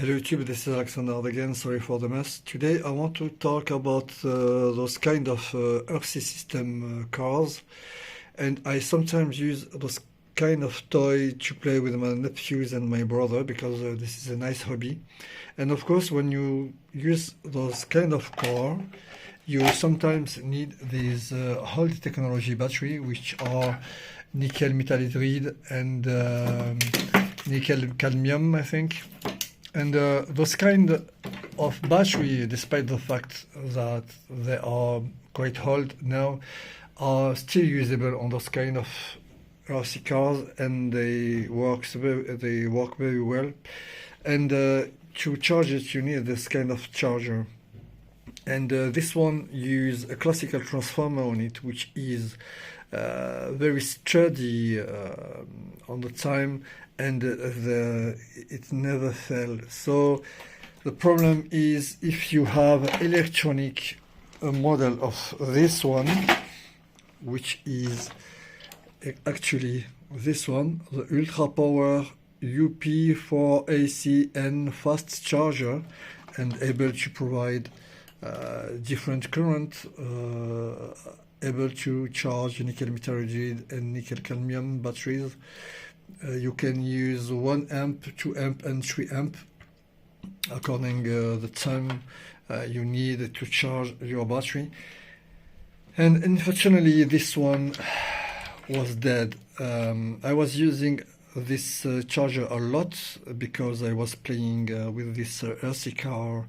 Hello YouTube, this is Alexander again, sorry for the mess. Today I want to talk about those kind of RC system cars, and I sometimes use those kind of toy to play with my nephews and my brother because this is a nice hobby. And of course when you use those kind of car, you sometimes need these old technology battery which are nickel metal hydride and nickel cadmium, I think. And those kind of battery, despite the fact that they are quite old now, are still usable on those kind of RC cars, and they work very well. And to charge it, you need this kind of charger. And this one uses a classical transformer on it, which is very sturdy on the time, and it never fell. So the problem is if you have electronic model of this one, which is actually this one, the Ultra Power UP4AC-N Fast Charger, and able to provide different current, able to charge nickel metal hydride and nickel cadmium batteries. You can use 1 amp, 2 amp and 3 amp according the time you need to charge your battery. And unfortunately this one was dead. I was using this charger a lot because I was playing with this RC car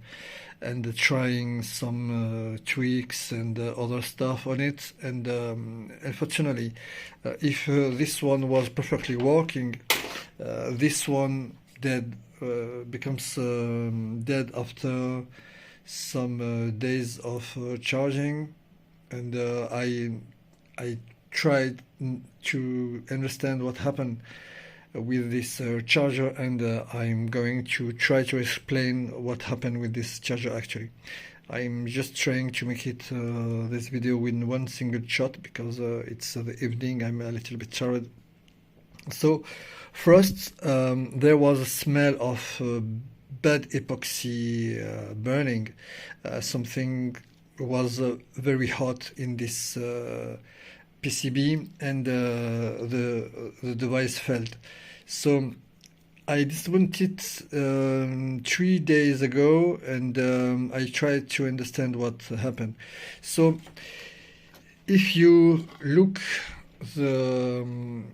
and trying some tweaks and other stuff on it, and unfortunately if this one was perfectly working, this one becomes dead after some days of charging. And I tried to understand what happened with this charger, and I'm going to try to explain what happened with this charger. Actually, I'm just trying to make it this video in one single shot because it's the evening, I'm a little bit tired. So first, there was a smell of bad epoxy burning. Something was very hot in this PCB, and the device failed. So I dismounted 3 days ago, and I tried to understand what happened. So if you look the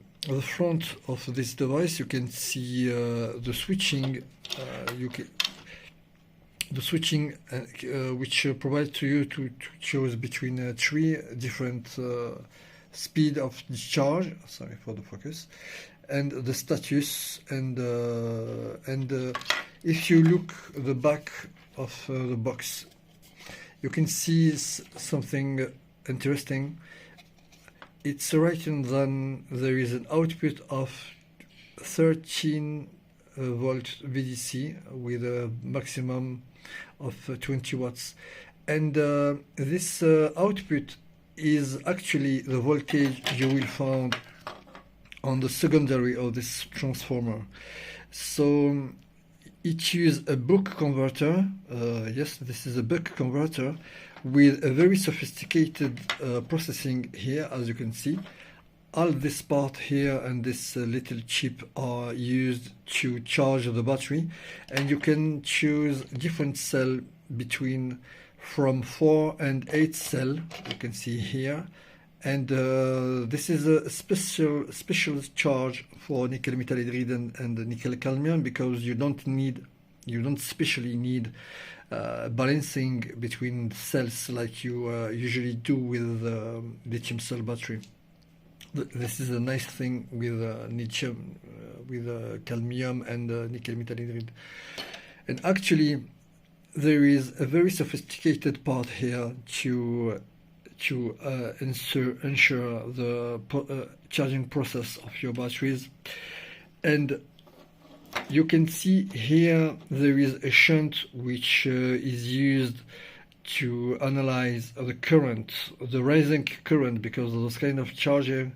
front of this device, you can see the switching. The switching which provides to you to choose between 3 different speed of discharge, sorry for the focus, and the status, and if you look the back of the box, you can see something interesting. It's written that there is an output of 13 volt VDC with a maximum of 20 watts, and this output is actually the voltage you will find on the secondary of this transformer. So it uses a buck converter. Yes, this is a buck converter with a very sophisticated processing here, as you can see. All this part here and this little chip are used to charge the battery, and you can choose different cell between from 4 and 8 cell, you can see here. And this is a special charge for nickel metal hydride and nickel cadmium, because you don't specially need balancing between cells like you usually do with lithium cell battery. This is a nice thing with cadmium and nickel metal hydride. And actually there is a very sophisticated part here to ensure the charging process of your batteries. And you can see here there is a shunt which is used to analyze the current, the rising current, because those kind of charger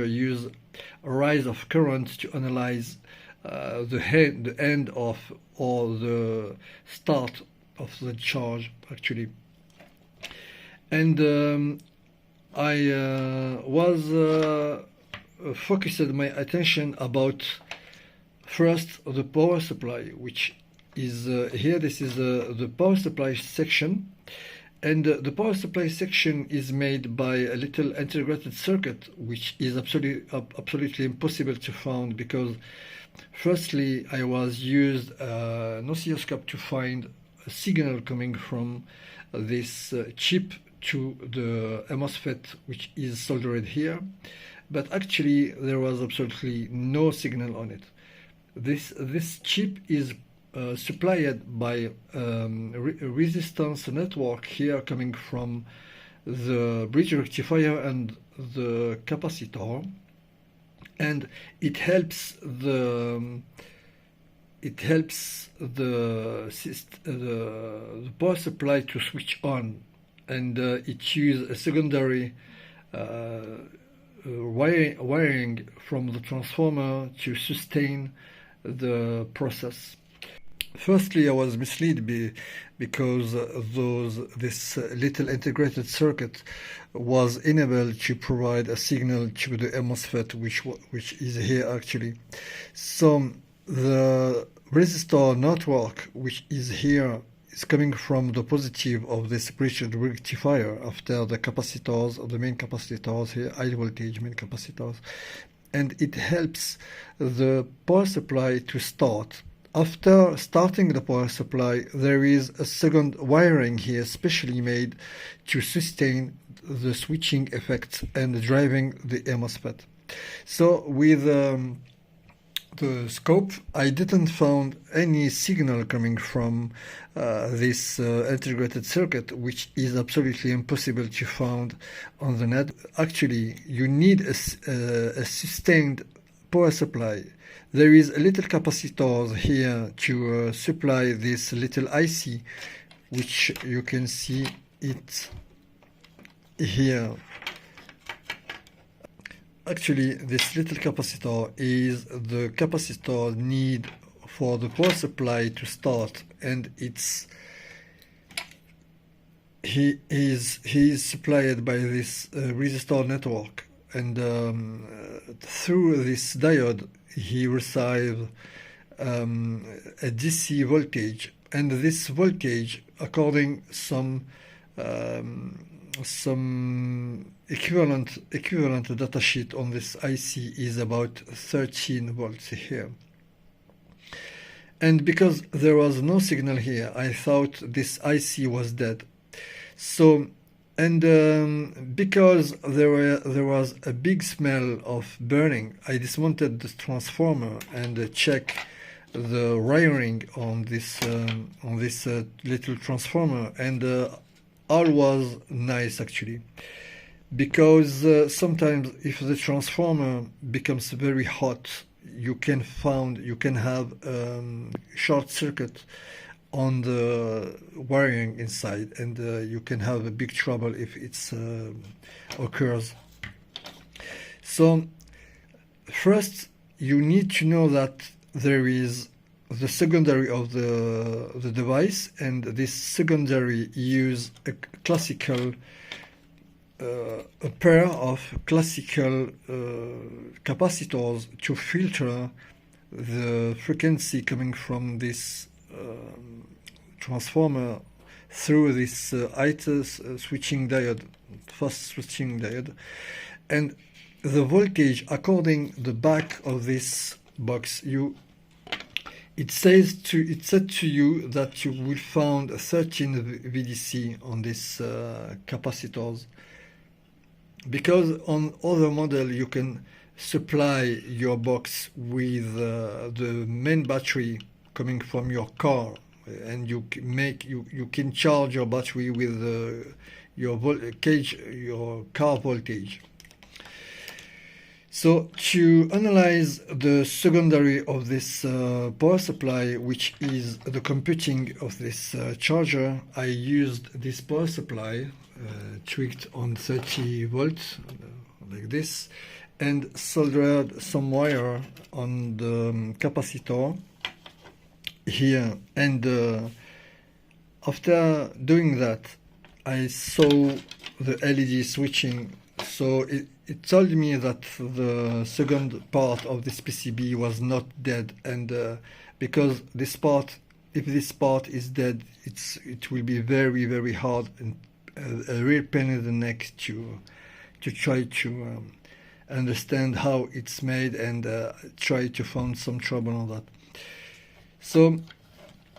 use a rise of current to analyze the end of or the start of the charge actually. And I was focused my attention about first the power supply, which is here. This is the power supply section, and the power supply section is made by a little integrated circuit, which is absolutely impossible to find, because firstly I was used an oscilloscope to find a signal coming from this chip to the MOSFET, which is soldered here, but actually there was absolutely no signal on it. This chip is supplied by resistance network here coming from the bridge rectifier and the capacitor, and it helps the power supply to switch on, and it uses a secondary wiring from the transformer to sustain the process. Firstly, I was misled because this little integrated circuit was enabled to provide a signal to the MOSFET, which is here actually. So the resistor network, which is here, is coming from the positive of this bridge rectifier after the capacitors, or the main capacitors here, high voltage main capacitors, and it helps the power supply to start. After starting the power supply, there is a second wiring here specially made to sustain the switching effect and driving the MOSFET. So with the scope, I didn't find any signal coming from this integrated circuit, which is absolutely impossible to find on the net. Actually, you need a sustained power supply. There is a little capacitor here to supply this little IC, which you can see it here. Actually, this little capacitor is the capacitor need for the power supply to start, and he is supplied by this resistor network, and through this diode he receives a DC voltage, and this voltage, according some equivalent data sheet on this IC, is about 13 volts here. And because there was no signal here, I thought this IC was dead. So, and because there was a big smell of burning, I dismounted the transformer and checked the wiring on this little transformer, and all was nice actually. Because sometimes if the transformer becomes very hot, you can have short circuit on the wiring inside, and you can have a big trouble if it's occurs. So first you need to know that there is the secondary of the device, and this secondary use a pair of classical capacitors to filter the frequency coming from this transformer through this switching diode, fast switching diode, and the voltage according the back of this box. It said to you that you will find 13 VDC on this capacitors, because on other model you can supply your box with the main battery coming from your car, and you can charge your battery with your car voltage. So to analyze the secondary of this power supply, which is the computing of this charger, I used this power supply tweaked on 30 volts like this, and soldered some wire on the capacitor here, and after doing that I saw the LED switching, so it told me that the second part of this PCB was not dead, and because this part, if this part is dead, it will be very, very hard and a real pain in the neck to try to understand how it's made and try to find some trouble on that. So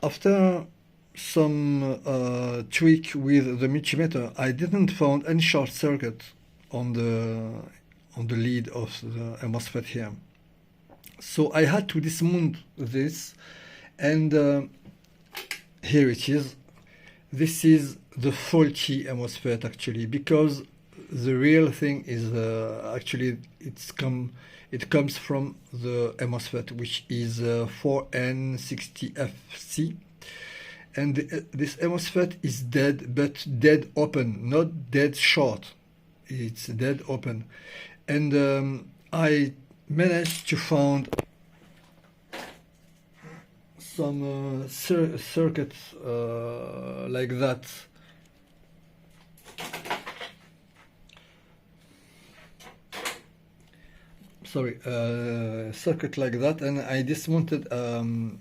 after some tweak with the multimeter, I didn't find any short circuit on the lead of the MOSFET here. So I had to dismount this, and here it is. This is the faulty MOSFET actually, because the real thing is actually it comes from the MOSFET, which is 4N60FC, and this MOSFET is dead, but dead open, not dead short. It's dead open, and I managed to find some circuits like that. Sorry, circuit like that, and I dismounted an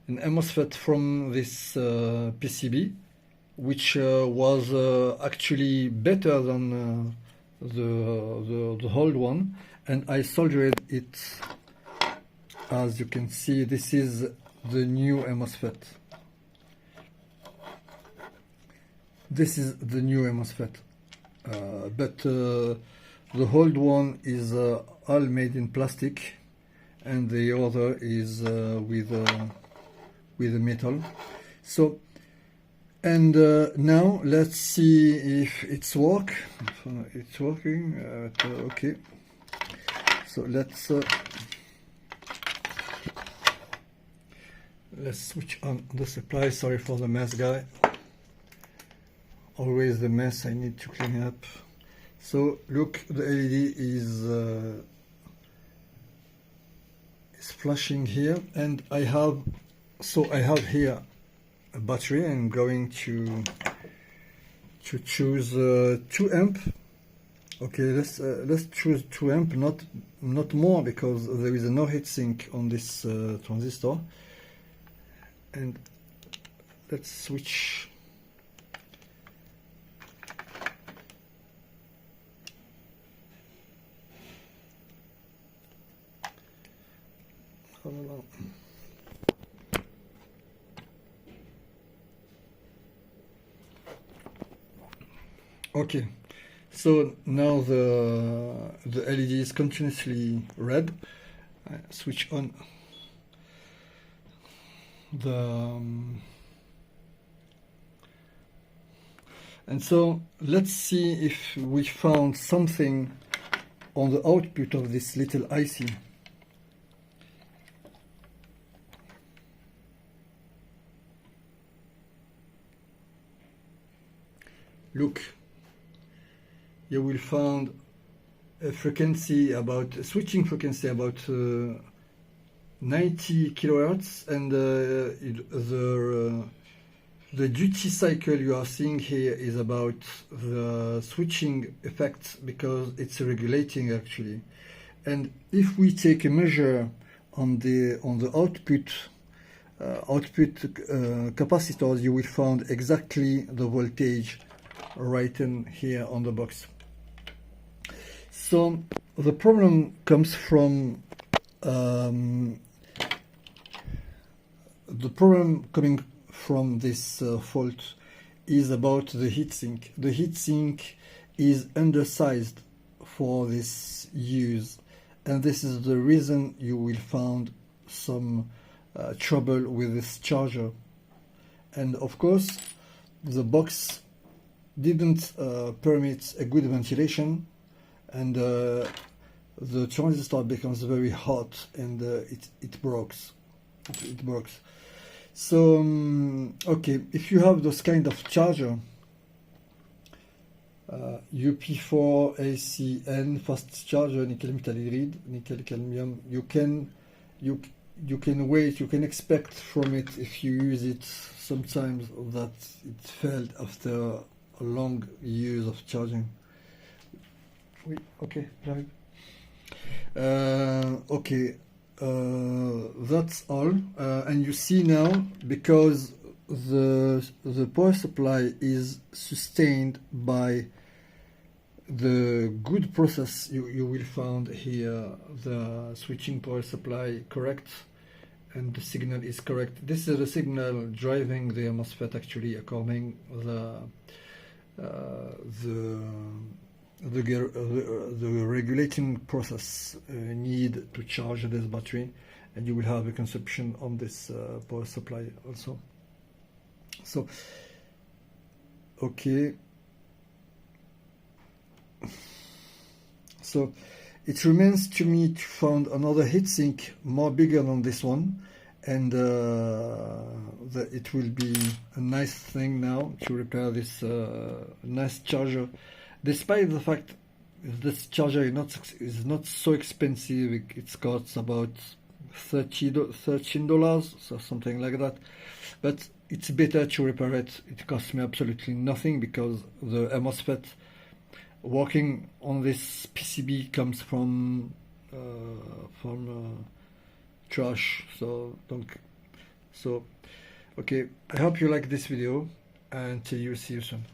MOSFET from this PCB, which was actually better than the old one, and I soldered it. As you can see, this is the new MOSFET. This is the new MOSFET, but the old one is all made in plastic, and the other is with metal. So, and now let's see if it's working. Okay. So let's switch on the supply. Sorry for the mess, guy. Always the mess I need to clean up. So look, the LED is flashing here, and I have here a battery. I'm going to choose 2 amp. Okay, let's choose 2 amp, not more, because there is no heatsink on this transistor. And let's switch. Okay, so now the LED is continuously red. Switch on the and so let's see if we found something on the output of this little IC. Look, you will find a frequency about switching frequency about 90 kilohertz, and the duty cycle you are seeing here is about the switching effect, because it's regulating actually. And if we take a measure on the output capacitors, you will find exactly the voltage written here on the box. So the problem comes from the problem coming from this fault is about the heatsink. The heatsink is undersized for this use, and this is the reason you will find some trouble with this charger. And of course, the box didn't permit a good ventilation, and the transistor becomes very hot, and it breaks. It breaks. So okay, if you have this kind of charger, UP4AC-N Fast Charger, nickel metal hydride, nickel cadmium. You can wait, you can expect from it, if you use it sometimes, that it failed after a long use of charging. Okay, okay, that's all. And you see now, because the power supply is sustained by the good process, you will find here the switching power supply correct, and the signal is correct. This is the signal driving the MOSFET actually, according the regulating process need to charge this battery, and you will have a consumption on this power supply also. So okay, so it remains to me to find another heatsink more bigger than this one, and it will be a nice thing now to repair this nice charger, despite the fact this charger is not so expensive. It costs about $13, so something like that, but it's better to repair it. It costs me absolutely nothing, because the MOSFET working on this PCB comes from trash. So okay, I hope you like this video, and see you soon.